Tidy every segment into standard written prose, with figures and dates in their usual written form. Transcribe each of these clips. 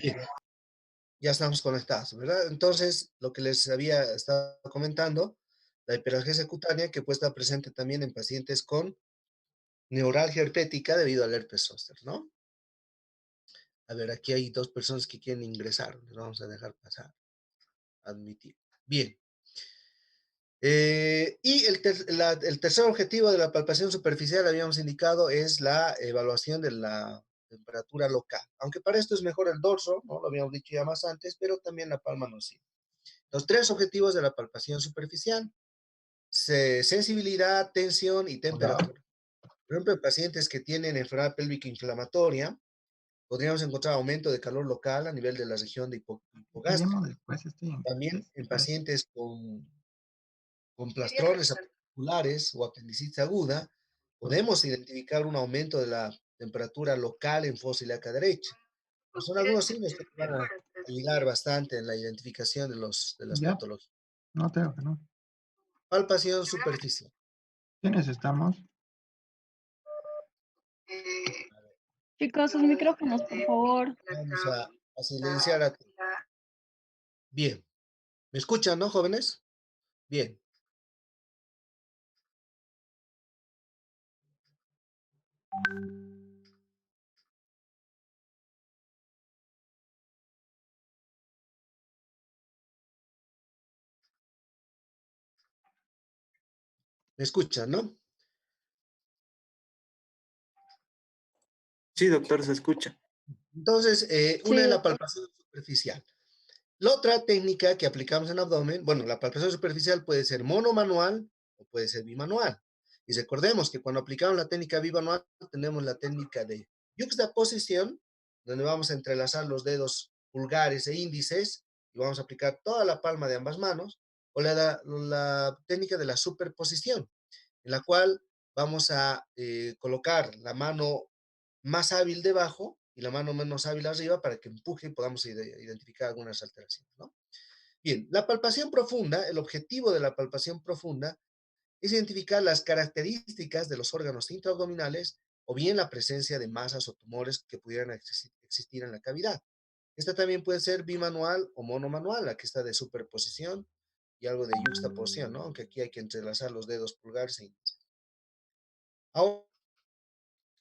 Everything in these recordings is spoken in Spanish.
Bien, ya estamos conectados, ¿verdad? Entonces, lo que les había estado comentando, la hiperalgesia cutánea que puede estar presente también en pacientes con neuralgia herpética debido al herpes zóster, ¿no? A ver, aquí hay dos personas que quieren ingresar, les vamos a dejar pasar, admitir. Bien. Y el tercer objetivo de la palpación superficial, habíamos indicado, es la evaluación de la temperatura local. Aunque para esto es mejor el dorso, ¿no? Lo habíamos dicho ya más antes, pero también la palma nos sirve. Los tres objetivos de la palpación superficial: sensibilidad, tensión y temperatura. Por ejemplo, en pacientes que tienen enfermedad pélvica inflamatoria, podríamos encontrar aumento de calor local a nivel de la región de Te llamo hipogástrica. después, estoy en También clase. en pacientes con plastrones apiculares o apendicitis aguda, podemos identificar un aumento de la temperatura local en fosa ilíaca derecha. Pues son algunos signos que van a ayudar bastante en la identificación de las Ya, patologías. no creo que no. Palpación superficial. ¿Quiénes estamos? Chicos, sus micrófonos, por favor. Vamos a silenciar a... Bien. ¿Me escuchan, no, jóvenes? Bien. ¿Me escuchan, no? Sí, doctor, se escucha. Entonces, una Sí, es la doctor. palpación superficial. La otra técnica que aplicamos en abdomen, bueno, la palpación superficial puede ser monomanual o puede ser bimanual. Y recordemos que cuando aplicamos la técnica bimanual, tenemos la técnica de yuxtaposición, donde vamos a entrelazar los dedos pulgares e índices y vamos a aplicar toda la palma de ambas manos, o la técnica de la superposición, en la cual vamos a colocar la mano más hábil debajo y la mano menos hábil arriba para que empuje y podamos identificar algunas alteraciones, ¿no? Bien, la palpación profunda, el objetivo de la palpación profunda es identificar las características de los órganos intraabdominales o bien la presencia de masas o tumores que pudieran existir en la cavidad. Esta también puede ser bimanual o monomanual, aquí está de superposición y algo de yuxtaposición, ¿no? Aunque aquí hay que entrelazar los dedos pulgares e índices. Ahora,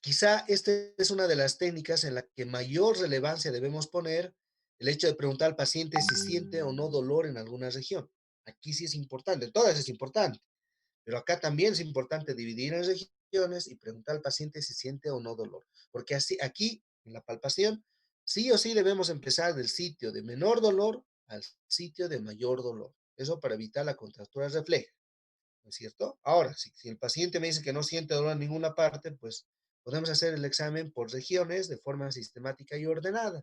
quizá esta es una de las técnicas en la que mayor relevancia debemos poner el hecho de preguntar al paciente si siente o no dolor en alguna región. Aquí sí es importante, en todas es importante, pero acá también es importante dividir en regiones y preguntar al paciente si siente o no dolor, porque así aquí en la palpación sí o sí debemos empezar del sitio de menor dolor al sitio de mayor dolor. Eso para evitar la contractura refleja, ¿no es cierto? Ahora, si el paciente me dice que no siente dolor en ninguna parte, pues podemos hacer el examen por regiones de forma sistemática y ordenada,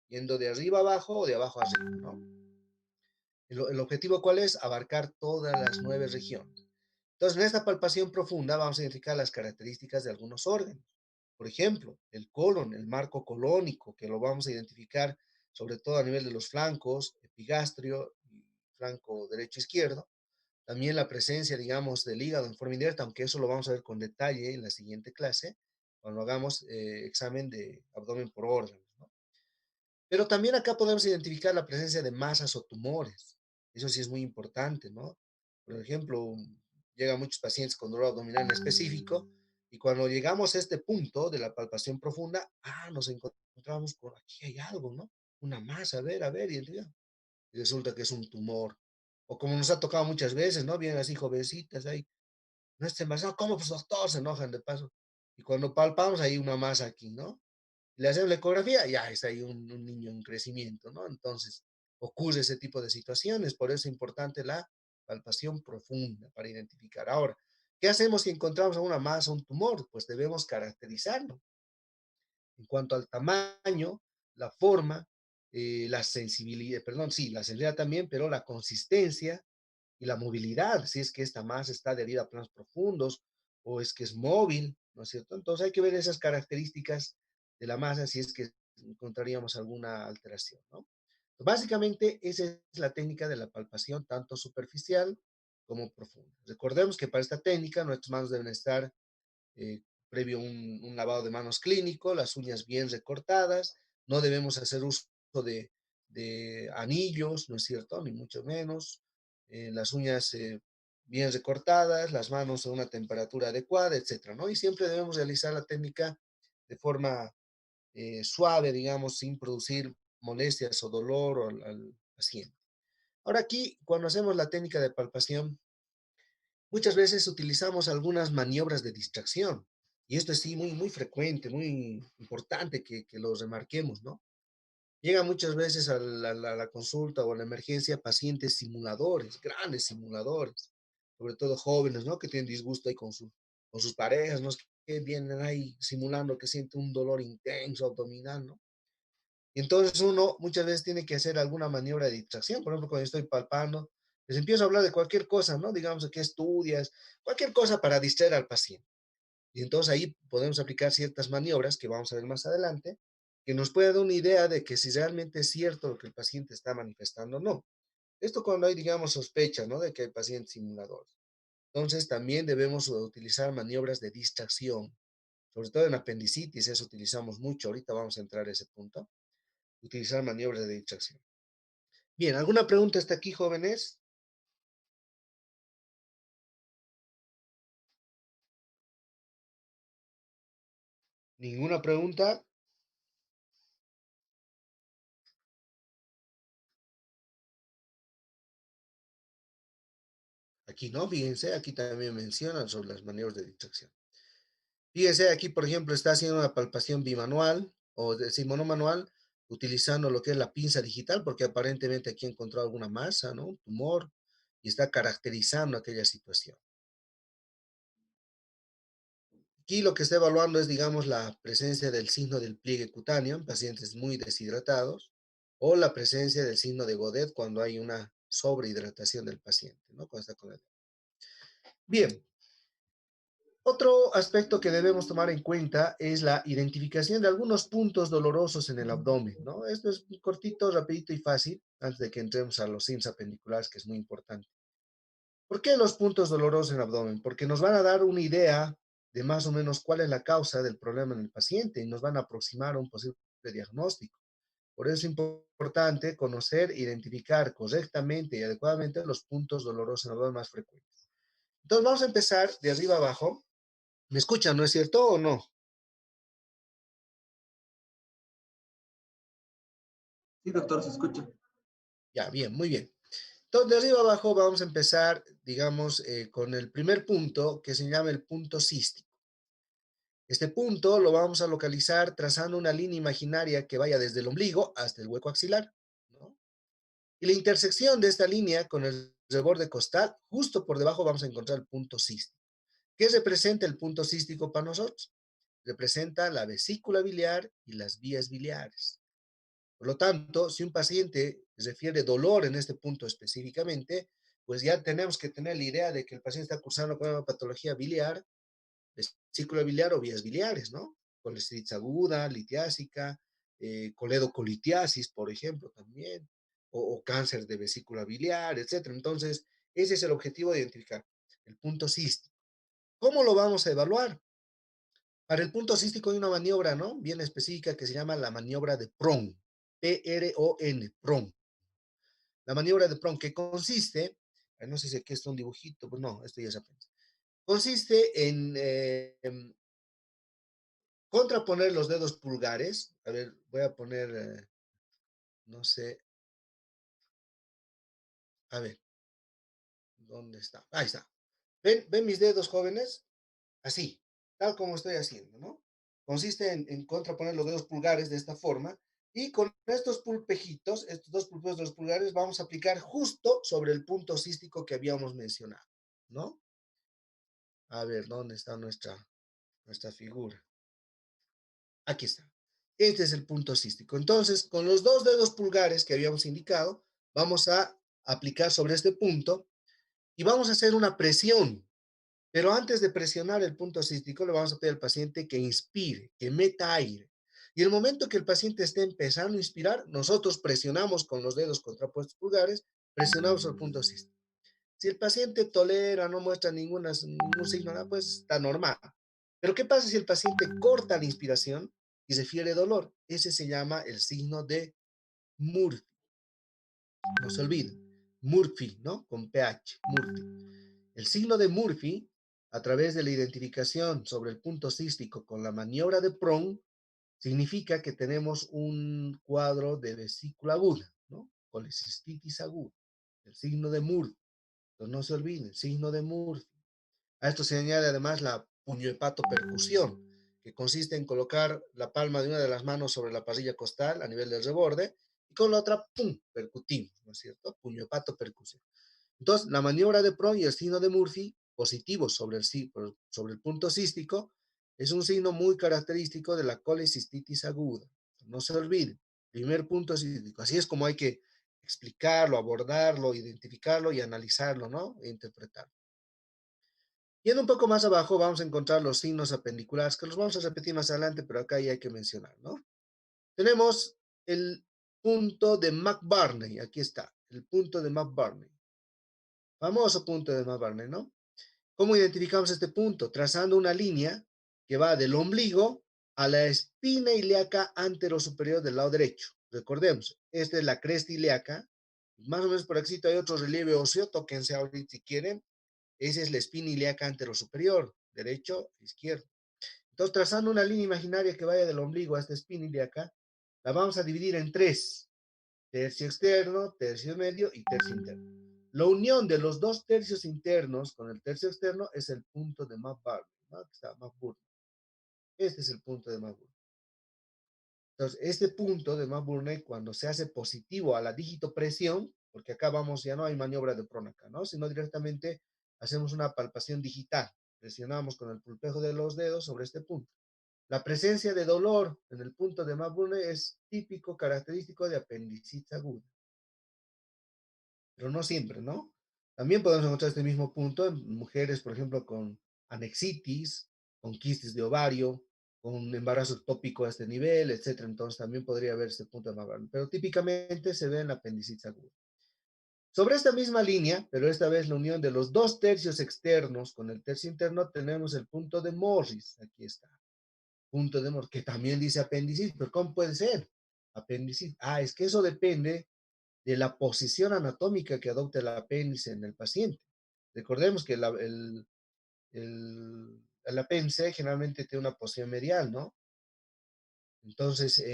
yendo de arriba a abajo o de abajo a arriba, ¿no? El objetivo, ¿cuál es? Abarcar todas las 9 regiones. Entonces, en esta palpación profunda vamos a identificar las características de algunos órganos. Por ejemplo, el colon, el marco colónico, que lo vamos a identificar sobre todo a nivel de los flancos, epigastrio y flanco derecho-izquierdo. También la presencia, digamos, del hígado en forma indirecta, aunque eso lo vamos a ver con detalle en la siguiente clase, cuando hagamos examen de abdomen por órganos, ¿no? Pero también acá podemos identificar la presencia de masas o tumores. Eso sí es muy importante, ¿no? Por ejemplo, llegan muchos pacientes con dolor abdominal en específico y cuando llegamos a este punto de la palpación profunda, nos encontramos con aquí hay algo, ¿no? Una masa, a ver, y resulta que es un tumor. O como nos ha tocado muchas veces, ¿no? Vienen así jovencitas ahí, no estén más, no, ¿cómo? Pues doctor, se enojan de paso. Y cuando palpamos hay una masa aquí, ¿no? Le hacemos la ecografía, ya está ahí un niño en crecimiento, ¿no? Entonces, ocurre ese tipo de situaciones, por eso es importante la palpación profunda para identificar. Ahora, ¿qué hacemos si encontramos una masa, un tumor? Pues debemos caracterizarlo en cuanto al tamaño, la forma, la sensibilidad, perdón, sí, la sensibilidad también, pero la consistencia y la movilidad, si es que esta masa está adherida a planos profundos o es que es móvil, ¿no es cierto? Entonces hay que ver esas características de la masa si es que encontraríamos alguna alteración, ¿no? Básicamente, esa es la técnica de la palpación, tanto superficial como profunda. Recordemos que para esta técnica nuestras manos deben estar previo un lavado de manos clínico, las uñas bien recortadas, no debemos hacer uso de anillos, ¿no es cierto? Ni mucho menos. Las uñas bien recortadas, las manos a una temperatura adecuada, etcétera, ¿no? Y siempre debemos realizar la técnica de forma suave, digamos, sin producir molestias o dolor al paciente. Ahora aquí, cuando hacemos la técnica de palpación, muchas veces utilizamos algunas maniobras de distracción. Y esto es sí muy frecuente, muy importante que lo remarquemos, ¿no? Llegan muchas veces a la consulta o a la emergencia pacientes simuladores, grandes simuladores, sobre todo jóvenes, ¿no? Que tienen disgusto ahí con sus parejas, ¿no? Que vienen ahí simulando que sienten un dolor intenso abdominal, ¿no? Y entonces uno muchas veces tiene que hacer alguna maniobra de distracción. Por ejemplo, cuando estoy palpando, les empiezo a hablar de cualquier cosa, ¿no? Digamos que estudias, cualquier cosa para distraer al paciente. Y entonces ahí podemos aplicar ciertas maniobras que vamos a ver más adelante, que nos puede dar una idea de que si realmente es cierto lo que el paciente está manifestando o no. Esto cuando hay, digamos, sospecha, ¿no? De que hay pacientes simuladores. Entonces también debemos utilizar maniobras de distracción, sobre todo en apendicitis, eso utilizamos mucho. Ahorita vamos a entrar a ese punto. Utilizar maniobras de distracción. Bien, ¿alguna pregunta hasta aquí, jóvenes? ¿Ninguna pregunta? Aquí no, fíjense, aquí también mencionan sobre las maniobras de distracción. Fíjense, aquí, por ejemplo, está haciendo una palpación bimanual o decir monomanual, utilizando lo que es la pinza digital, porque aparentemente aquí encontró alguna masa, ¿no? Un tumor, y está caracterizando aquella situación. Aquí lo que está evaluando es, digamos, la presencia del signo del pliegue cutáneo en pacientes muy deshidratados o la presencia del signo de Godet cuando hay una sobrehidratación del paciente, ¿no? Cuando está con el... Bien, otro aspecto que debemos tomar en cuenta es la identificación de algunos puntos dolorosos en el abdomen, ¿no? Esto es cortito, rapidito y fácil, antes de que entremos a los signos apendiculares, que es muy importante. ¿Por qué los puntos dolorosos en el abdomen? Porque nos van a dar una idea de más o menos cuál es la causa del problema en el paciente y nos van a aproximar a un posible diagnóstico. Por eso es importante conocer, identificar correctamente y adecuadamente los puntos dolorosos en el abdomen más frecuentes. Entonces vamos a empezar de arriba abajo. ¿Me escuchan, no es cierto o no? Sí, doctor, se escucha. Ya, bien, muy bien. Entonces, de arriba abajo vamos a empezar, digamos, con el primer punto que se llama el punto cístico. Este punto lo vamos a localizar trazando una línea imaginaria que vaya desde el ombligo hasta el hueco axilar, ¿no? Y la intersección de esta línea con el reborde costal, justo por debajo vamos a encontrar el punto cístico. ¿Qué representa el punto cístico para nosotros? Representa la vesícula biliar y las vías biliares. Por lo tanto, si un paciente refiere dolor en este punto específicamente, pues ya tenemos que tener la idea de que el paciente está cursando con una patología biliar, vesícula biliar o vías biliares, ¿no? Colestitis aguda, litiásica, coledocolitiasis, por ejemplo, también, o cáncer de vesícula biliar, etcétera. Entonces, ese es el objetivo de identificar, el punto cístico. ¿Cómo lo vamos a evaluar? Para el punto cístico hay una maniobra, ¿no? Bien específica que se llama la maniobra de Prong, P-R-O-N, Prong. La maniobra de Prong que consiste, no sé si aquí está un dibujito, pues no, esto ya es apenas. Consiste en contraponer los dedos pulgares. A ver, voy a poner, no sé, a ver, ¿dónde está? Ahí está. ¿Ven mis dedos, jóvenes? Así, tal como estoy haciendo, ¿no? Consiste en contraponer los dedos pulgares de esta forma y con estos pulpejitos, estos dos pulpejos de los pulgares, vamos a aplicar justo sobre el punto cístico que habíamos mencionado, ¿no? A ver, ¿dónde está nuestra figura? Aquí está. Este es el punto cístico. Entonces, con los dos dedos pulgares que habíamos indicado, vamos a aplicar sobre este punto y vamos a hacer una presión. Pero antes de presionar el punto cístico, le vamos a pedir al paciente que inspire, que meta aire. Y el momento que el paciente esté empezando a inspirar, nosotros presionamos con los dedos contrapuestos pulgares, presionamos el punto cístico. Si el paciente tolera, no muestra ningún signo, nada, pues está normal. Pero ¿qué pasa si el paciente corta la inspiración y refiere dolor? Ese se llama el signo de Murphy. No se olviden, Murphy, ¿no? Con PH, Murphy. El signo de Murphy, a través de la identificación sobre el punto cístico con la maniobra de Prong, significa que tenemos un cuadro de vesícula aguda, ¿no? Colecistitis aguda. El signo de Murphy. Entonces no se olviden, el signo de Murphy. A esto se añade además la puñohepatopercusión, que consiste en colocar la palma de una de las manos sobre la parrilla costal a nivel del reborde y con la otra, ¡pum!, percutimos, ¿no es cierto? Puñohepatopercusión. Entonces, la maniobra de Prong y el signo de Murphy, positivos sobre el punto cístico, es un signo muy característico de la colecistitis aguda. No se olviden, primer punto cístico. Así es como hay que explicarlo, abordarlo, identificarlo y analizarlo, ¿no? E interpretarlo. Yendo un poco más abajo, vamos a encontrar los signos apendiculares, que los vamos a repetir más adelante, pero acá ya hay que mencionar, ¿no? Tenemos el punto de McBurney, aquí está, el punto de McBurney. Famoso punto de McBurney, ¿no? ¿Cómo identificamos este punto? Trazando una línea que va del ombligo a la espina ilíaca anterosuperior del lado derecho. Recordemos, esta es la cresta ilíaca. Más o menos por aquí hay otro relieve óseo, tóquense ahorita si quieren. Esa es la espina ilíaca anterosuperior, derecho, izquierdo. Entonces, trazando una línea imaginaria que vaya del ombligo a esta espina ilíaca, la vamos a dividir en tres: tercio externo, tercio medio y tercio interno. La unión de los dos tercios internos con el tercio externo es el punto de McBurney, ¿no? Aquí está McBurney. Este es el punto de McBurney. Entonces, este punto de McBurney, cuando se hace positivo a la digitopresión, porque acá vamos, ya no hay maniobra de Prong acá, ¿no? Sino directamente hacemos una palpación digital. Presionamos con el pulpejo de los dedos sobre este punto. La presencia de dolor en el punto de McBurney es típico, característico de apendicitis aguda. Pero no siempre, ¿no? También podemos encontrar este mismo punto en mujeres, por ejemplo, con anexitis, con quistes de ovario, con embarazo ectópico a este nivel, etcétera. Entonces también podría haber este punto de McBurney, pero típicamente se ve en la apendicitis aguda. Sobre esta misma línea, pero esta vez la unión de los dos tercios externos con el tercio interno, tenemos el punto de Morris. Aquí está. Punto de Morris, que también dice apendicitis, pero ¿cómo puede ser? Apendicitis. Ah, es que eso depende de la posición anatómica que adopte el apéndice en el paciente. Recordemos que el apéndice generalmente tiene una posición medial, ¿no? Entonces,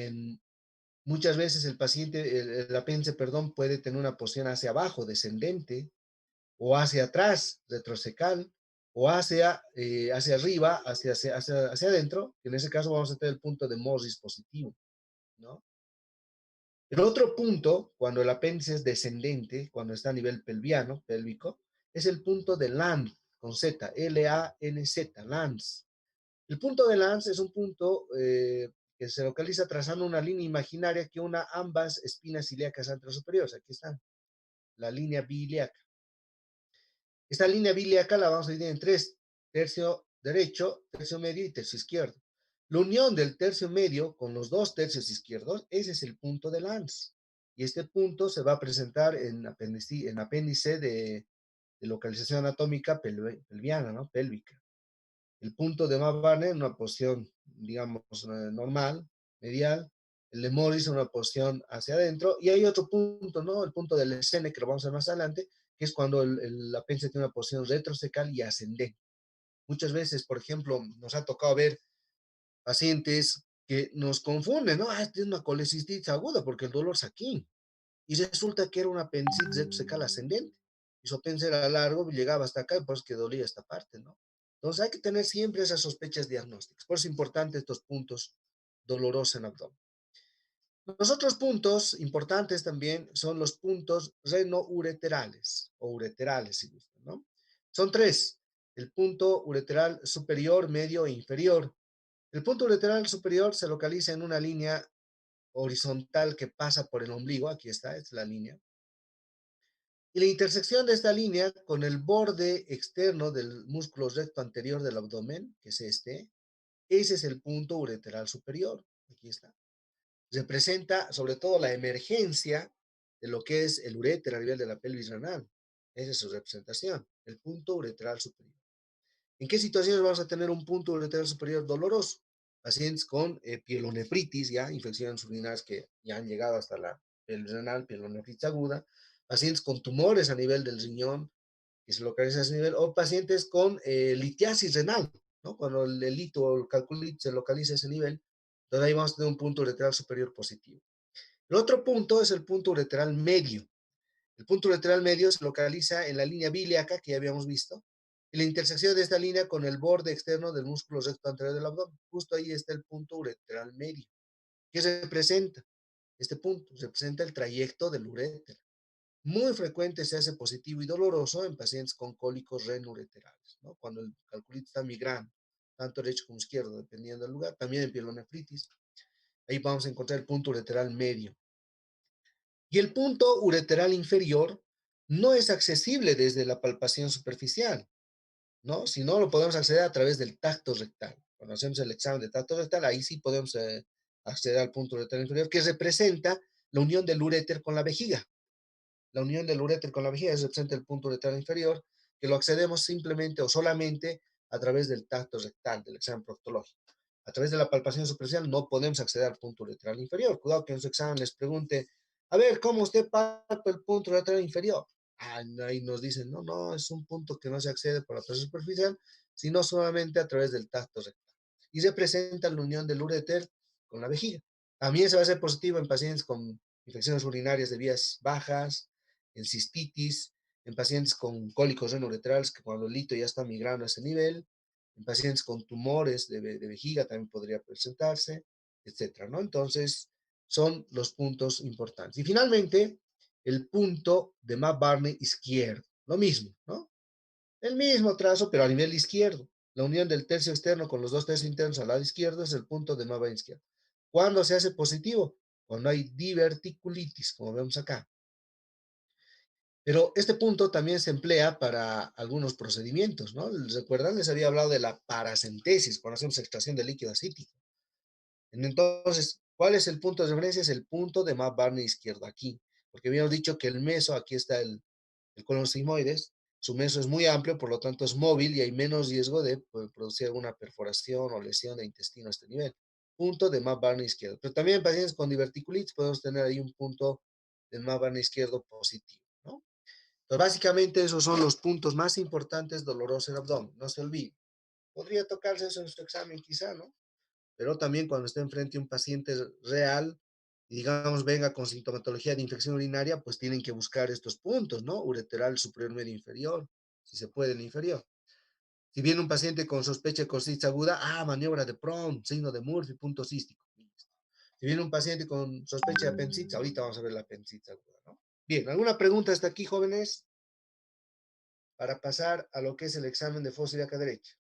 muchas veces el paciente, el apéndice, perdón, puede tener una posición hacia abajo, descendente, o hacia atrás, retrocecal, o hacia arriba, hacia adentro. En ese caso vamos a tener el punto de Morris positivo, ¿no? El otro punto, cuando el apéndice es descendente, cuando está a nivel pelviano, pélvico, es el punto de Lanz, con Z, L-A-N-Z, Lanz. El punto de Lanz es un punto que se localiza trazando una línea imaginaria que una ambas espinas ilíacas anterosuperiores. Aquí están, la línea bilíaca. Esta línea bilíaca la vamos a dividir en tres: tercio derecho, tercio medio y tercio izquierdo. La unión del tercio medio con los dos tercios izquierdos, ese es el punto de Lanz. Y este punto se va a presentar en apéndice de localización anatómica pelviana, ¿no? Pélvica. El punto de McBurney en una posición, digamos, normal, medial. El de Morris en una posición hacia adentro. Y hay otro punto, ¿no? El punto del SN, que lo vamos a ver más adelante, que es cuando el apéndice tiene una posición retrocecal y ascendente. Muchas veces, por ejemplo, nos ha tocado ver pacientes que nos confunden, ¿no? Ah, tiene una colecistitis aguda porque el dolor es aquí. Y resulta que era una apendicitis retrocecal ascendente. Y su apéndice era largo, llegaba hasta acá y por eso que dolía esta parte, ¿no? Entonces hay que tener siempre esas sospechas diagnósticas. Por eso es importante estos puntos dolorosos en abdomen. Los otros puntos importantes también son los puntos renoureterales o ureterales, si gustan, ¿no? Son tres: el punto ureteral superior, medio e inferior. El punto ureteral superior se localiza en una línea horizontal que pasa por el ombligo. Aquí está, esta es la línea. Y la intersección de esta línea con el borde externo del músculo recto anterior del abdomen, que es este, ese es el punto ureteral superior. aquí está, representa sobre todo la emergencia de lo que es el uréter a nivel de la pelvis renal. Esa es su representación, el punto ureteral superior. ¿En qué situaciones vamos a tener un punto ureteral superior doloroso? Pacientes con pielonefritis, ya, infecciones urinarias que ya han llegado hasta la pelvis renal, pielonefritis aguda, pacientes con tumores a nivel del riñón, que se localiza a ese nivel, o pacientes con litiasis renal, ¿no? Cuando el lito o el calculit se localiza a ese nivel, entonces ahí vamos a tener un punto ureteral superior positivo. El otro punto es el punto ureteral medio. El punto ureteral medio se localiza en la línea bilíaca que ya habíamos visto, y la intersección de esta línea con el borde externo del músculo recto anterior del abdomen. Justo ahí está el punto ureteral medio. ¿Qué representa? Este punto representa el trayecto del uréter. Muy frecuente se hace positivo y doloroso en pacientes con cólicos renureterales, ¿no? Cuando el calculito está migrando, tanto derecho como izquierdo, dependiendo del lugar. También en pielonefritis. Ahí vamos a encontrar el punto ureteral medio. Y el punto ureteral inferior no es accesible desde la palpación superficial, ¿no? Si no, lo podemos acceder a través del tacto rectal. Cuando hacemos el examen de tacto rectal, ahí sí podemos acceder al punto ureteral inferior, que representa la unión del uréter con la vejiga. La unión del uréter con la vejiga representa el punto ureteral inferior, que lo accedemos simplemente o solamente a través del tacto rectal, del examen proctológico. A través de la palpación superficial no podemos acceder al punto ureteral inferior. Cuidado que en su examen les pregunte, a ver, ¿cómo usted palpa el punto ureteral inferior? Ahí nos dicen, no, no, es un punto que no se accede por la palpación superficial, sino solamente a través del tacto rectal. Y representa la unión del uréter con la vejiga. También se va a hacer positivo en pacientes con infecciones urinarias de vías bajas, en cistitis, en pacientes con cólicos renouretrales, que cuando el lito ya está migrando a ese nivel, en pacientes con tumores de vejiga también podría presentarse, etcétera, ¿no? Entonces, son los puntos importantes. Y finalmente, el punto de Matt-Barney izquierdo, lo mismo, ¿no? El mismo trazo, pero a nivel izquierdo. La unión del tercio externo con los dos tercios internos al lado izquierdo es el punto de Matt-Barney izquierdo. ¿Cuándo se hace positivo? Cuando hay diverticulitis, como vemos acá. Pero este punto también se emplea para algunos procedimientos, ¿no? ¿Recuerdan? Les había hablado de la paracentesis, cuando hacemos extracción de líquido acítico. Entonces, ¿cuál es el punto de referencia? Es el punto de Matt-Barney izquierdo, aquí. Porque habíamos dicho que el meso, aquí está el colon sigmoides, su meso es muy amplio, por lo tanto es móvil y hay menos riesgo de producir alguna perforación o lesión de intestino a este nivel. Punto de Matt-Barney izquierdo. Pero también en pacientes con diverticulitis podemos tener ahí un punto de Matt-Barney izquierdo positivo, ¿no? Entonces, básicamente esos son los puntos más importantes dolorosos en el abdomen. No se olvide. Podría tocarse eso en su examen quizá, ¿no? Pero también cuando esté enfrente a un paciente real, y digamos venga con sintomatología de infección urinaria, pues tienen que buscar estos puntos, ¿no? Ureteral superior, medio, inferior, si se puede el inferior. Si viene un paciente con sospecha de colitis aguda, maniobra de Prohm, signo de Murphy, punto cístico. Si viene un paciente con sospecha de apendicitis, ahorita vamos a ver la apendicitis aguda, ¿no? Bien, ¿alguna pregunta hasta aquí, jóvenes? Para pasar a lo que es el examen de fosa ilíaca derecha.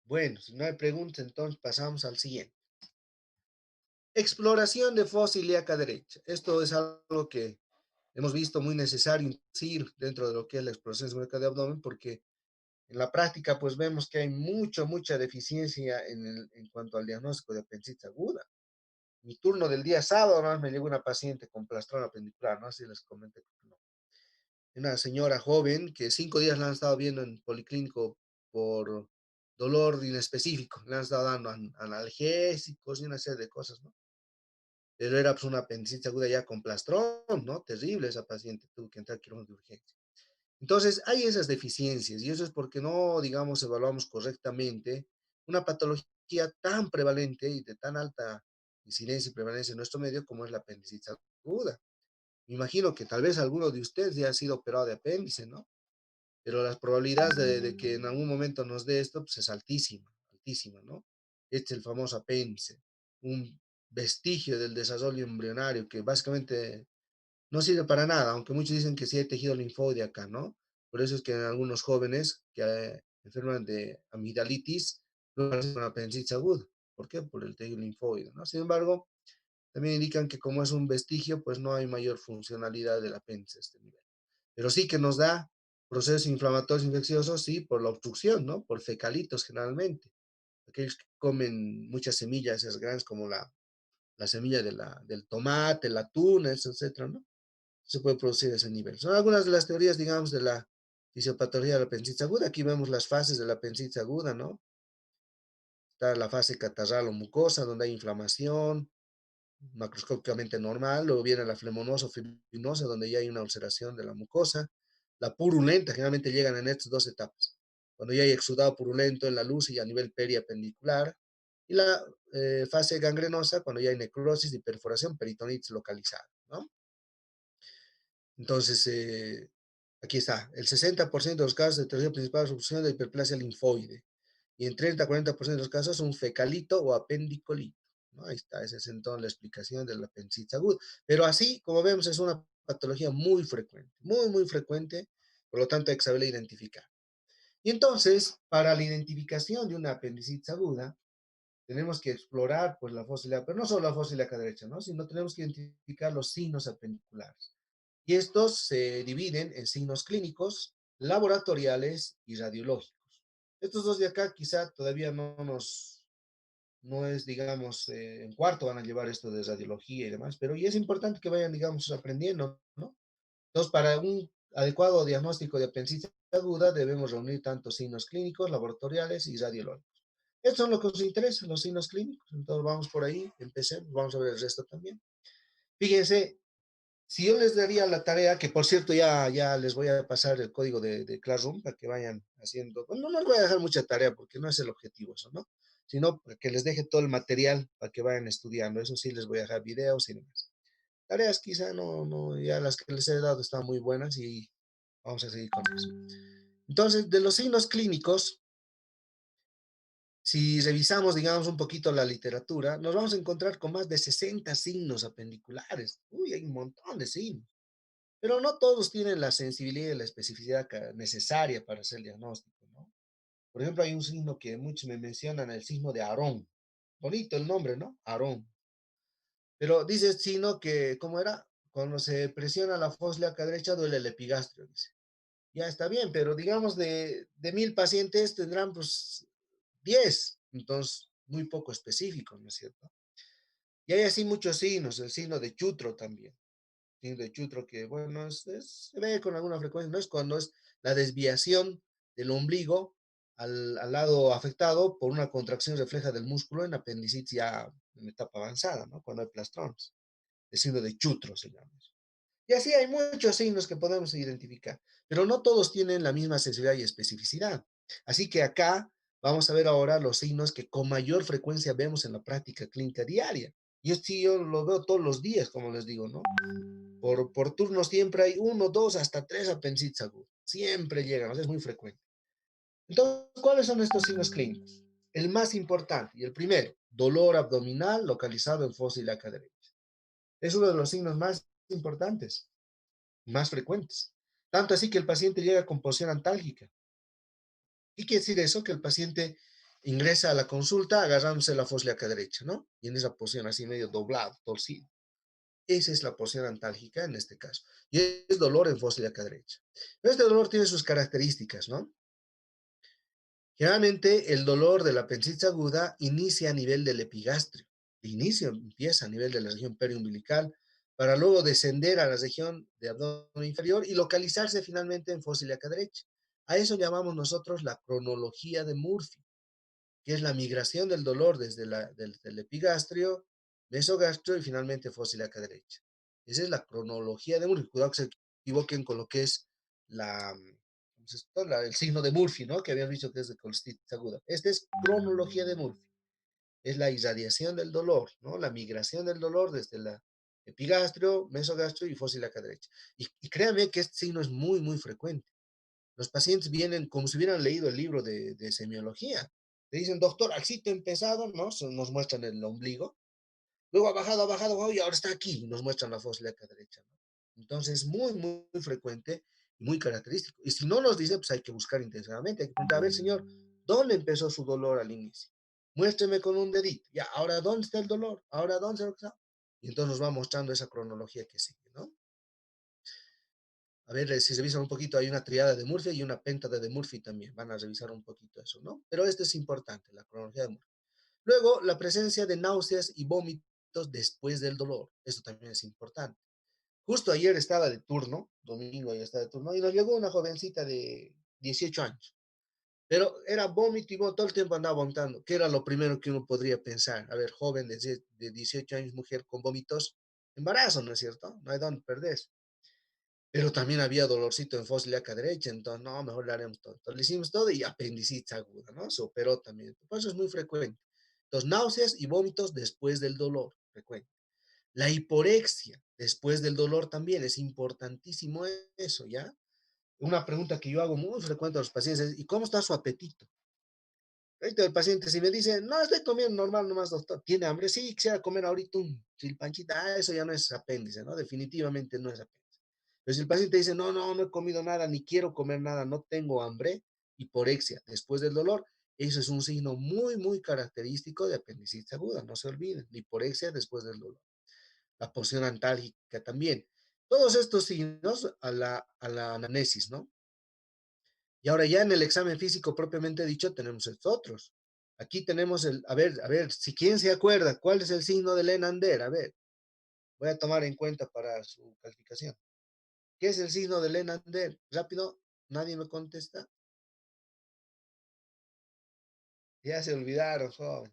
Bueno, si no hay preguntas, entonces pasamos al siguiente. Exploración de fosa ilíaca derecha. Esto es algo que hemos visto muy necesario introducir dentro de lo que es la exploración ilíaca de abdomen, porque en la práctica pues vemos que hay mucha deficiencia en cuanto al diagnóstico de apendicitis aguda. Mi turno del día sábado, ¿no? Me llegó una paciente con plastrón apendicular, ¿no? Así les comenté. ¿No? Una señora joven que 5 días la han estado viendo en policlínico por dolor inespecífico. Le han estado dando analgésicos y una serie de cosas, ¿no? Pero era pues una apendicitis aguda ya con plastrón, ¿no? Terrible esa paciente, tuvo que entrar a quirófano de urgencia. Entonces, hay esas deficiencias y eso es porque no, digamos, evaluamos correctamente una patología tan prevalente y de tan alta incidencia y prevalencia en nuestro medio como es la apendicitis aguda. Me imagino que tal vez alguno de ustedes ya ha sido operado de apéndice, ¿no? Pero las probabilidades de que en algún momento nos dé esto, pues es altísima, altísima, ¿no? Este es el famoso apéndice, un vestigio del desarrollo embrionario que básicamente no sirve para nada, aunque muchos dicen que sí hay tejido linfóide acá, ¿no? Por eso es que en algunos jóvenes que enferman de amigdalitis, no aparecen con apendicitis aguda. ¿Por qué? Por el tejido linfóide, ¿no? Sin embargo, también indican que como es un vestigio, pues no hay mayor funcionalidad del apéndice a este nivel. Pero sí que nos da procesos inflamatorios infecciosos, sí, por la obstrucción, ¿no? Por fecalitos generalmente. aquellos que comen muchas semillas, esas grandes como la semilla del tomate, el atún, etcétera, ¿no? Se puede producir ese nivel. Son algunas de las teorías, digamos, de la fisiopatología de la apendicitis aguda. Aquí vemos las fases de la apendicitis aguda, ¿no? Está la fase catarral o mucosa, donde hay inflamación, macroscópicamente normal. Luego viene la flemonosa o fibrinosa, donde ya hay una ulceración de la mucosa. La purulenta, generalmente llegan en estas dos etapas. Cuando ya hay exudado purulento en la luz y a nivel periapendicular. Y la fase gangrenosa, cuando ya hay necrosis y perforación, peritonitis localizada, ¿no? Entonces, aquí está, el 60% de los casos de etiología principal es obstrucción de hiperplasia linfoide. Y en 30-40% de los casos un fecalito o apendicolito, ¿no? Ahí está, esa es entonces la explicación de la apendicitis aguda. Pero así, como vemos, es una patología muy frecuente, muy, muy frecuente, por lo tanto hay que saberla identificar. Y entonces, para la identificación de una apendicitis aguda, tenemos que explorar pues la fosa ilíaca, pero no solo la fosa ilíaca derecha, ¿no? Sino tenemos que identificar los signos apendiculares. Y estos se dividen en signos clínicos, laboratoriales y radiológicos. Estos dos de acá quizá todavía no es, digamos, en cuarto van a llevar esto de radiología y demás, pero y es importante que vayan, digamos, aprendiendo, ¿no? Entonces, para un adecuado diagnóstico de apendicitis aguda debemos reunir tanto signos clínicos, laboratoriales y radiológicos. Estos son lo que nos interesa, los signos clínicos. Entonces, vamos por ahí, empecemos, vamos a ver el resto también. Fíjense, si yo les daría la tarea, que por cierto ya les voy a pasar el código de Classroom para que vayan haciendo, no les voy a dejar mucha tarea porque no es el objetivo eso, ¿no? Sino para que les deje todo el material para que vayan estudiando. Eso sí, les voy a dejar videos y demás. Tareas quizá no, ya las que les he dado están muy buenas y vamos a seguir con eso. Entonces, de los signos clínicos, si revisamos, digamos, un poquito la literatura, nos vamos a encontrar con más de 60 signos apendiculares. Uy, hay un montón de signos. Pero no todos tienen la sensibilidad y la especificidad necesaria para hacer el diagnóstico, ¿no? Por ejemplo, hay un signo que muchos me mencionan, el signo de Aarón. Bonito el nombre, ¿no? Aarón. Pero dice el signo que, ¿cómo era? Cuando se presiona la fosa ilíaca derecha duele el epigastrio, dice. Ya está bien, pero digamos de 1000 pacientes tendrán pues 10, entonces muy poco específico, ¿no es cierto? Y hay así muchos signos, el signo de Chutro también. De Chutro que, bueno, se ve con alguna frecuencia, ¿no? Es cuando es la desviación del ombligo al lado afectado por una contracción refleja del músculo en apendicitis ya en etapa avanzada, ¿no? Cuando hay plastrones. El signo de Chutro se llama eso. Y así hay muchos signos que podemos identificar, pero no todos tienen la misma sensibilidad y especificidad. Así que acá vamos a ver ahora los signos que con mayor frecuencia vemos en la práctica clínica diaria. Y esto sí yo lo veo todos los días, como les digo, ¿no? Por turno siempre hay 1, 2, hasta 3 apendicitis agudos. Siempre llegan, o sea, es muy frecuente. Entonces, ¿cuáles son estos signos clínicos? El más importante y el primero, dolor abdominal localizado en fosa ilíaca derecha. Es uno de los signos más importantes, más frecuentes. Tanto así que el paciente llega con posición antálgica. ¿Qué quiere decir eso? Que el paciente ingresa a la consulta agarrándose la fosa ilíaca derecha, ¿no? Y en esa posición así medio doblado, torcido. Esa es la posición antálgica en este caso. Y es dolor en fosa ilíaca derecha. Pero este dolor tiene sus características, ¿no? Generalmente el dolor de la apendicitis aguda inicia a nivel del epigastrio. De inicio empieza a nivel de la región periumbilical para luego descender a la región de abdomen inferior y localizarse finalmente en fosa ilíaca derecha. A eso llamamos nosotros la cronología de Murphy, que es la migración del dolor desde el epigastrio, mesogastrio y finalmente fosa ilíaca derecha. Esa es la cronología de Murphy. Cuidado que se equivoquen con lo que es el signo de Murphy, ¿no? Que habían visto que es de colestitis aguda. Esta es cronología de Murphy. Es la irradiación del dolor, ¿no? La migración del dolor desde la epigastrio, mesogastrio y fosa ilíaca derecha. Y créanme que este signo es muy, muy frecuente. Los pacientes vienen como si hubieran leído el libro de semiología. Le dicen, doctor, así te empezado, ¿no? Nos muestran el ombligo. Luego ha bajado, y ahora está aquí. Y nos muestran la fosa ilíaca derecha, ¿no? Entonces, es muy, muy, muy frecuente y muy característico. Y si no nos dice, pues hay que buscar intencionalmente. Hay que preguntar, a ver, señor, ¿dónde empezó su dolor al inicio? Muéstreme con un dedito. Ya, ahora, ¿dónde está el dolor? Ahora, ¿dónde está? Y entonces nos va mostrando esa cronología que sigue, ¿no? A ver, si revisan un poquito, hay una triada de Murphy y una pentada de Murphy también. Van a revisar un poquito eso, ¿no? Pero este es importante, la cronología de Murphy. Luego, la presencia de náuseas y vómitos después del dolor. Esto también es importante. Justo ayer estaba de turno, domingo ya estaba de turno, y nos llegó una jovencita de 18 años. Pero era vómito y todo el tiempo andaba vomitando, que era lo primero que uno podría pensar. A ver, joven de 18 años, mujer con vómitos, embarazo, ¿no es cierto? No hay dónde perder. Pero también había dolorcito en fosa ilíaca derecha, entonces, no, mejor le haremos todo. Entonces, le hicimos todo y apendicitis aguda, ¿no? Se operó también. Por eso es muy frecuente. Entonces, náuseas y vómitos después del dolor, frecuente. La hiporexia después del dolor también es importantísimo eso, ¿ya? Una pregunta que yo hago muy frecuente a los pacientes es, ¿y cómo está su apetito? Ahorita el paciente, si me dice, no, estoy comiendo normal nomás, doctor, ¿tiene hambre? Sí, quisiera comer ahorita un chilpanchita. Ah, eso ya no es apéndice, ¿no? Definitivamente no es apéndice. Pero si el paciente dice, no he comido nada, ni quiero comer nada, no tengo hambre, hiporexia después del dolor, eso es un signo muy característico de apendicitis aguda, no se olviden, la hiporexia después del dolor. La porción antálgica también. Todos estos signos a la anamnesis, ¿no? Y ahora ya en el examen físico propiamente dicho tenemos estos otros. Aquí tenemos a ver, si quién se acuerda, ¿cuál es el signo de Lenander? A ver, voy a tomar en cuenta para su calificación. ¿Qué es el signo de Lenander? Rápido, nadie me contesta. Ya se olvidaron, joven.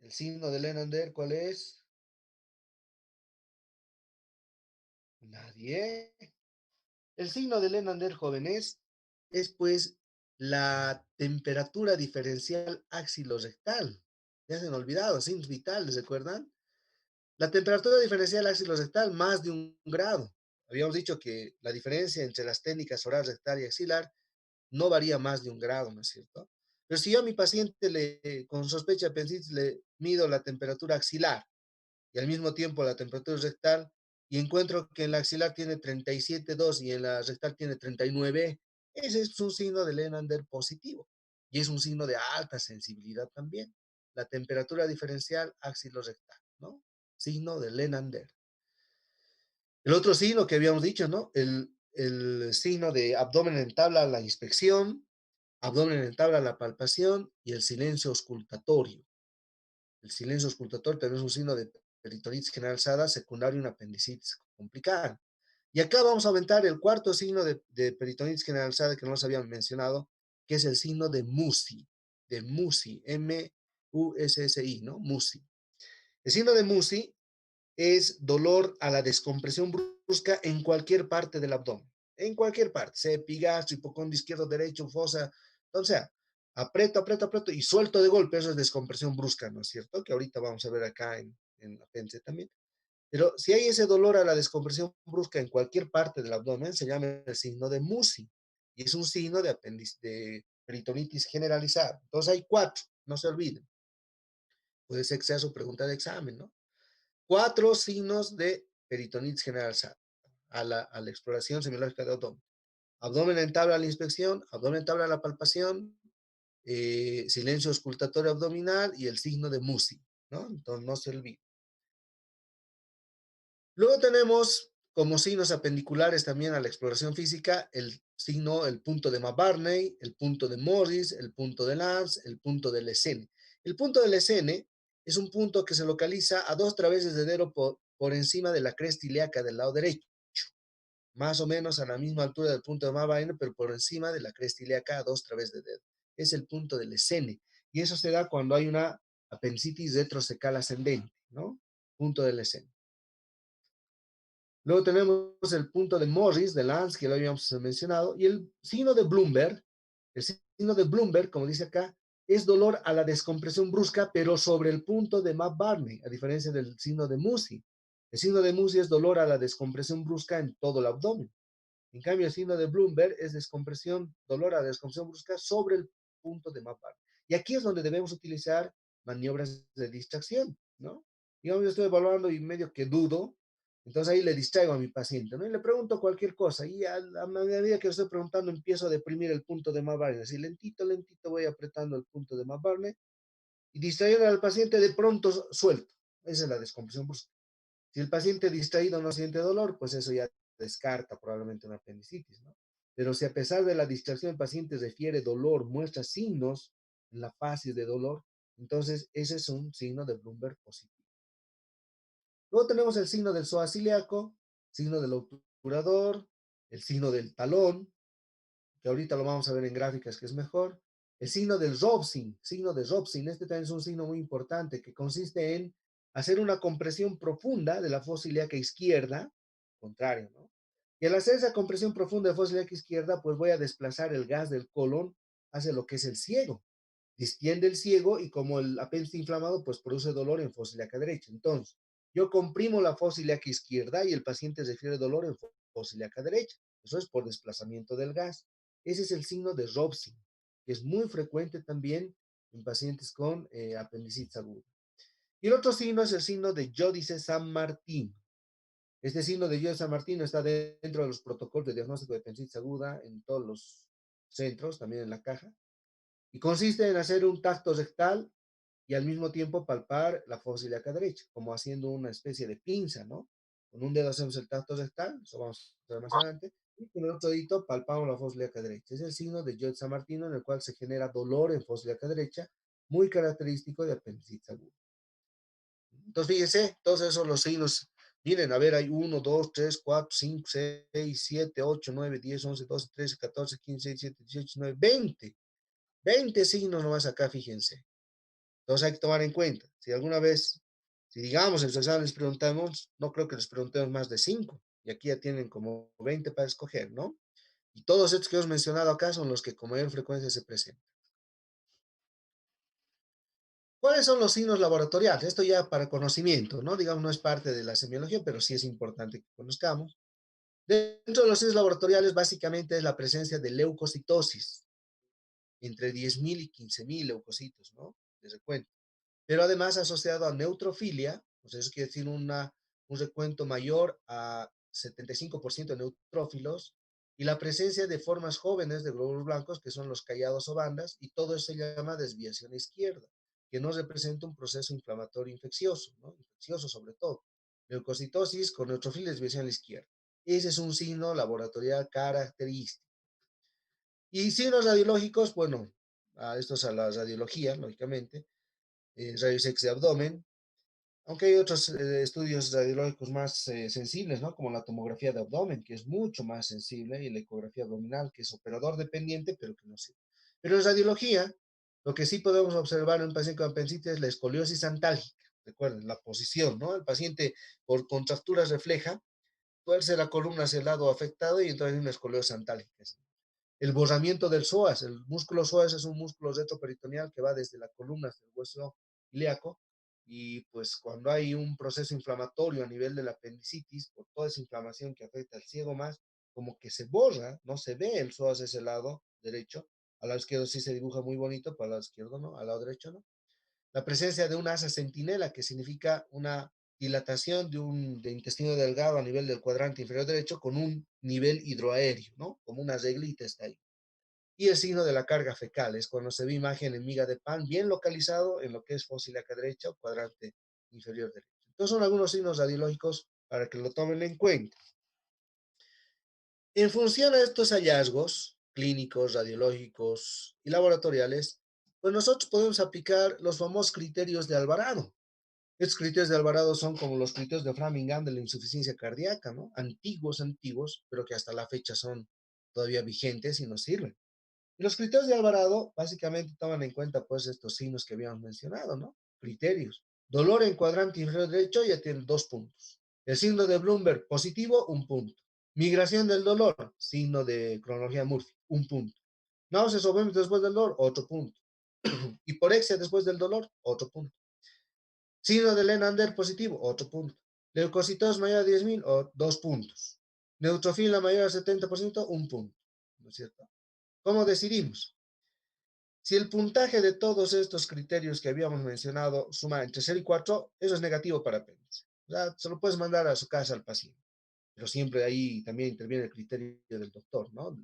El signo de Lenander, ¿cuál es? Nadie. El signo de Lenander, jóvenes, es pues la temperatura diferencial axilorectal. Ya se han olvidado, signos vitales, ¿recuerdan? La temperatura diferencial axilorectal, más de 1 grado. Habíamos dicho que la diferencia entre las técnicas oral, rectal y axilar no varía más de 1 grado, ¿no es cierto? Pero si yo a mi paciente con sospecha de apendicitis le mido la temperatura axilar y al mismo tiempo la temperatura rectal y encuentro que en la axilar tiene 37,2 y en la rectal tiene 39, ese es un signo de Lenander positivo y es un signo de alta sensibilidad también. La temperatura diferencial axilorectal, ¿no? Signo de Lenander. El otro signo que habíamos dicho, ¿no? El signo de abdomen en tabla a la inspección, abdomen en tabla a la palpación y el silencio auscultatorio. El silencio auscultatorio también es un signo de peritonitis generalizada secundario a una apendicitis complicada. Y acá vamos a aventar el cuarto signo de peritonitis generalizada que no nos habían mencionado, que es el signo de Musi, M-U-S-S-I, ¿no? Musi. El signo de Musi es dolor a la descompresión brusca en cualquier parte del abdomen, en cualquier parte, sea epigastro, hipocondrio izquierdo, derecho, fosa, o sea, aprieto y suelto de golpe, eso es descompresión brusca, ¿no es cierto? Que ahorita vamos a ver acá en apéndice también. Pero si hay ese dolor a la descompresión brusca en cualquier parte del abdomen, se llama el signo de Musi, y es un signo de peritonitis generalizada. Entonces hay 4, no se olviden. Puede ser que sea su pregunta de examen, ¿no? 4 signos de peritonitis generalizada a la exploración semiológica de abdomen. Abdomen en tabla a la inspección, abdomen en tabla a la palpación, silencio auscultatorio abdominal y el signo de Musi, ¿no? Entonces no se olvide. Luego tenemos como signos apendiculares también a la exploración física el punto de Barney, el punto de Morris, el punto de Lance, el punto del Lesene. El punto del Lesene es un punto que se localiza a 2 traveses de dedo por encima de la cresta ilíaca del lado derecho, más o menos a la misma altura del punto de Barney, pero por encima de la cresta ilíaca a 2 traveses de dedo. Es el punto del Lesene. Y eso se da cuando hay una apendicitis retrocecal ascendente, ¿no? Punto del Lesene. Luego tenemos el punto de Morris, de Lance, que lo habíamos mencionado, y el signo de Bloomberg. El signo de Bloomberg, como dice acá, es dolor a la descompresión brusca, pero sobre el punto de Barney, a diferencia del signo de Musi. El signo de Musi es dolor a la descompresión brusca en todo el abdomen. En cambio, el signo de Bloomberg es dolor a la descompresión brusca sobre el punto de Barney. Y aquí es donde debemos utilizar maniobras de distracción, ¿no? Yo estoy evaluando y medio que dudo, entonces ahí le distraigo a mi paciente, ¿no? Y le pregunto cualquier cosa, y a medida que le estoy preguntando empiezo a deprimir el punto de Barney, así lentito voy apretando el punto de Barney y distrayendo al paciente de pronto suelto. Esa es la descompresión brusca. Si el paciente distraído no siente dolor, pues eso ya descarta probablemente una apendicitis, ¿no? Pero si a pesar de la distracción el paciente refiere dolor, muestra signos en la fase de dolor, entonces ese es un signo de Bloomberg positivo. Luego tenemos el signo del psoas ilíaco, signo del obturador, el signo del talón, que ahorita lo vamos a ver en gráficas que es mejor. El signo del Robson, este también es un signo muy importante que consiste en hacer una compresión profunda de la fosa ilíaca izquierda, contrario, ¿no? Y al hacer esa compresión profunda de fosa ilíaca izquierda, pues voy a desplazar el gas del colon hacia lo que es el ciego. Distiende el ciego y como el apéndice inflamado, pues produce dolor en fosa ilíaca derecha. Entonces, yo comprimo la fosa ilíaca izquierda y el paciente refiere dolor en fosa ilíaca derecha. Eso es por desplazamiento del gas. Ese es el signo de Robson, que es muy frecuente también en pacientes con apendicitis aguda. Y el otro signo es el signo de Giudice-San Martino. Este signo de Giudice-San Martino está dentro de los protocolos de diagnóstico de apendicitis aguda en todos los centros, también en la caja, y consiste en hacer un tacto rectal y al mismo tiempo palpar la fosa ilíaca derecha, como haciendo una especie de pinza, ¿no? Con un dedo hacemos el tacto rectal, eso vamos a ver más adelante, y con el otro dedito palpamos la fosa ilíaca derecha. Es el signo de Giudice-San Martino en el cual se genera dolor en fosa ilíaca derecha, muy característico de apendicitis aguda. Entonces, fíjense, todos esos son los signos. Miren, a ver, hay 1, 2, 3, 4, 5, 6, 7, 8, 9, 10, 11, 12, 13, 14, 15, 16, 17, 18, 19, 20. 20 signos nomás acá, fíjense. Entonces hay que tomar en cuenta. Si alguna vez, si digamos en su examen les preguntamos, no creo que les preguntemos más de 5. Y aquí ya tienen como 20 para escoger, ¿no? Y todos estos que hemos mencionado acá son los que con mayor frecuencia se presentan. ¿Cuáles son los signos laboratoriales? Esto ya para conocimiento, ¿no? Digamos, no es parte de la semiología, pero sí es importante que conozcamos. Dentro de los signos laboratoriales, básicamente es la presencia de leucocitosis, entre 10.000 y 15.000 leucocitos, ¿no? Les recuento. Pero además asociado a neutrofilia, o sea, eso quiere decir un recuento mayor a 75% de neutrófilos, y la presencia de formas jóvenes de glóbulos blancos, que son los callados o bandas, y todo eso se llama desviación izquierda, que nos representa un proceso inflamatorio infeccioso, ¿no? Infeccioso sobre todo. Leucocitosis con neutrofilia y desviación a la izquierda. Ese es un signo laboratorial característico. Y signos radiológicos, bueno, esto es a la radiología, lógicamente, rayos X de abdomen, aunque hay otros estudios radiológicos más sensibles, ¿no? Como la tomografía de abdomen, que es mucho más sensible, y la ecografía abdominal, que es operador dependiente, pero que no sirve. Pero en radiología, lo que sí podemos observar en un paciente con apendicitis es la escoliosis antálgica. Recuerden, la posición, ¿no? El paciente por contracturas refleja, tuerce la columna hacia el lado afectado y entonces hay una escoliosis antálgica. El borramiento del psoas. El músculo psoas es un músculo retroperitoneal que va desde la columna hasta el hueso ilíaco, y pues cuando hay un proceso inflamatorio a nivel de la apendicitis, por toda esa inflamación que afecta al ciego más, como que se borra, no se ve el psoas de ese lado derecho, al lado izquierdo sí se dibuja muy bonito, pero al lado izquierdo no, al lado derecho no. La presencia de una asa centinela, que significa una dilatación de intestino delgado a nivel del cuadrante inferior derecho con un nivel hidroaéreo, ¿no? Como una reglita está ahí. Y el signo de la carga fecal es cuando se ve imagen en miga de pan bien localizado en lo que es fosa ilíaca derecha o cuadrante inferior derecho. Entonces son algunos signos radiológicos para que lo tomen en cuenta. En función a estos hallazgos clínicos, radiológicos y laboratoriales, pues nosotros podemos aplicar los famosos criterios de Alvarado. Estos criterios de Alvarado son como los criterios de Framingham de la insuficiencia cardíaca, ¿no? Antiguos, pero que hasta la fecha son todavía vigentes y nos sirven. Y los criterios de Alvarado básicamente toman en cuenta pues estos signos que habíamos mencionado, ¿no? Criterios. Dolor en cuadrante inferior derecho ya tiene 2 puntos. El signo de Bloomberg positivo, 1 punto. Migración del dolor, signo de cronología Murphy, 1 punto. Náuseas o vómitos después del dolor, otro punto. Hiporexia después del dolor, otro punto. Signo de Lenander positivo, otro punto. Leucocitos mayor a 10.000, 2 puntos. Neutrofila mayor a 70%, 1 punto. ¿No es cierto? ¿Cómo decidimos? Si el puntaje de todos estos criterios que habíamos mencionado suma entre 0 y 4, eso es negativo para apéndice. O sea, se lo puedes mandar a su casa al paciente. Pero siempre ahí también interviene el criterio del doctor, ¿no?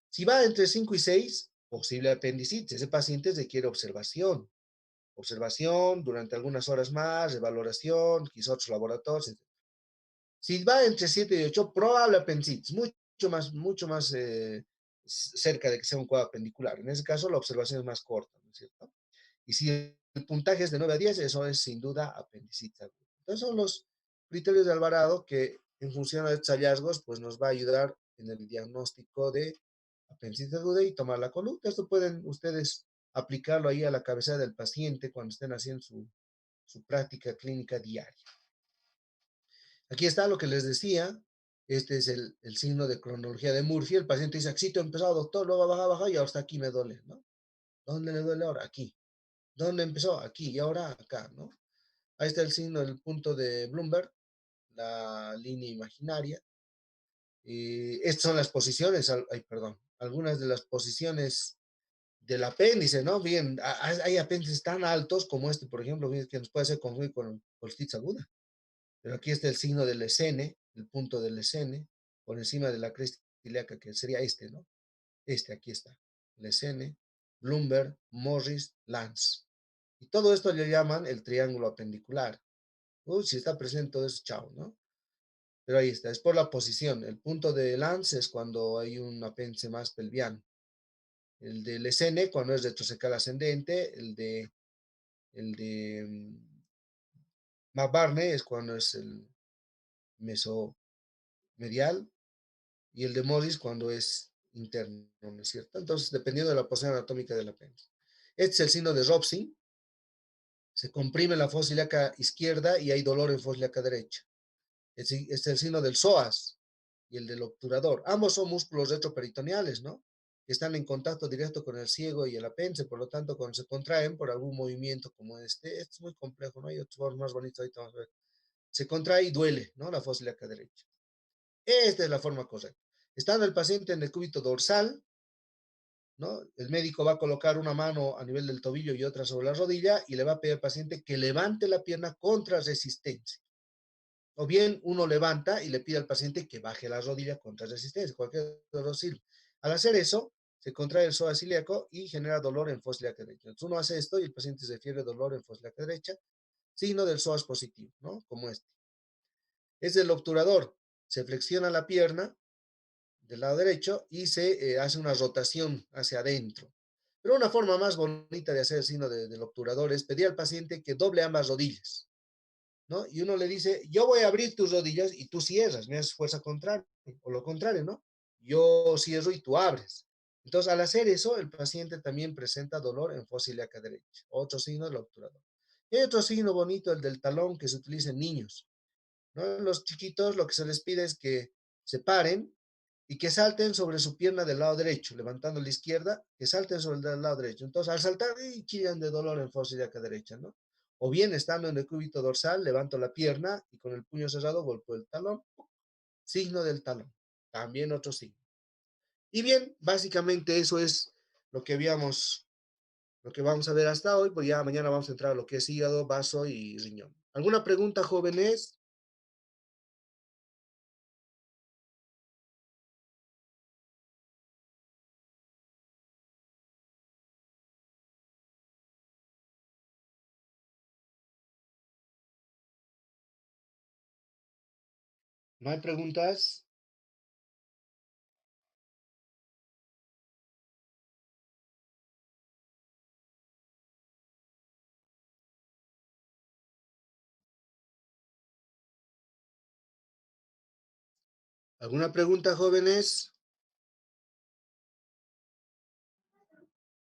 Si va entre 5 y 6, posible apendicitis. Ese paciente requiere observación. observación durante algunas horas más, revaloración, quizá otros laboratorios, etc. Si va entre 7 y 8, probable apendicitis, mucho más cerca de que sea un cuadro apendicular. En ese caso, la observación es más corta, ¿no es cierto? Y si el puntaje es de 9 a 10, eso es sin duda apendicitis aguda. Entonces son los criterios de Alvarado que en función a estos hallazgos, pues nos va a ayudar en el diagnóstico de apendicitis aguda y tomar la conducta. Esto pueden ustedes aplicarlo ahí a la cabeza del paciente cuando estén haciendo su práctica clínica diaria. Aquí está lo que les decía. Este es el signo de cronología de Murphy. El paciente dice, Axito, empezado, doctor, luego baja, y ahora está aquí, me duele, ¿no? ¿Dónde le duele ahora? Aquí. ¿Dónde empezó? Aquí, y ahora acá, ¿no? Ahí está el signo del punto de Bloomberg, la línea imaginaria. Estas son las posiciones, perdón, algunas de las posiciones del apéndice, ¿no? Bien, hay apéndices tan altos como este, por ejemplo, que nos puede hacer confundir con colitis aguda. Pero aquí está el signo del escene, el punto del escene, por encima de la cresta ilíaca, que sería este, ¿no? Aquí está. El escene, Bloomberg, Morris, Lance. Y todo esto le llaman el triángulo apendicular. Si está presente todo eso, chao, ¿no? Pero ahí está, es por la posición. El punto de Lance es cuando hay un apéndice más pelviano. El del SN cuando es retrocecal ascendente. El de McBarney es cuando es el mesomedial. Y el de Morris cuando es interno, ¿no es cierto? Entonces, dependiendo de la posición anatómica del apéndice. Este es el signo de Robson. Se comprime la fosa ilíaca izquierda y hay dolor en fosa ilíaca derecha. Este es el signo del psoas y el del obturador. Ambos son músculos retroperitoneales, ¿no? Que están en contacto directo con el ciego y el apéndice, por lo tanto, cuando se contraen por algún movimiento como este es muy complejo, ¿no? Hay otros formas más bonitos, ahorita vamos a ver. Se contrae y duele, ¿no? La fosa ilíaca derecha. Esta es la forma correcta. Estando el paciente en el cúbito dorsal, ¿no? El médico va a colocar una mano a nivel del tobillo y otra sobre la rodilla y le va a pedir al paciente que levante la pierna contra resistencia. O bien uno levanta y le pide al paciente que baje la rodilla contra resistencia, cualquier de los sirve. Al hacer eso, se contrae el psoas ilíaco y genera dolor en fosa ilíaca derecha. Entonces uno hace esto y el paciente se refiere dolor en fosa ilíaca derecha, signo del psoas positivo, ¿no? Como este. Es el obturador. Se flexiona la pierna del lado derecho y se hace una rotación hacia adentro. Pero una forma más bonita de hacer el signo del obturador es pedir al paciente que doble ambas rodillas, ¿no? Y uno le dice, yo voy a abrir tus rodillas y tú cierras, me haces fuerza contraria, o lo contrario, ¿no? Yo cierro y tú abres. Entonces, al hacer eso, el paciente también presenta dolor en fosa ilíaca derecha. Otro signo del obturador. Y hay otro signo bonito, el del talón, que se utiliza en niños, ¿no? Los chiquitos lo que se les pide es que se paren y que salten sobre su pierna del lado derecho, levantando la izquierda, que salten sobre el del lado derecho. Entonces, al saltar, chillan de dolor en fosa ilíaca derecha, ¿no? O bien, estando en el cúbito dorsal, levanto la pierna y con el puño cerrado golpeo el talón. Signo del talón. También otro signo. Y bien, básicamente eso es lo que lo que vamos a ver hasta hoy, pues ya mañana vamos a entrar a lo que es hígado, vaso y riñón. ¿Alguna pregunta, jóvenes? ¿No hay preguntas? ¿Alguna pregunta, jóvenes?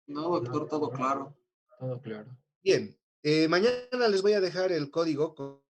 No, doctor, todo claro. Todo claro. Bien, mañana les voy a dejar el código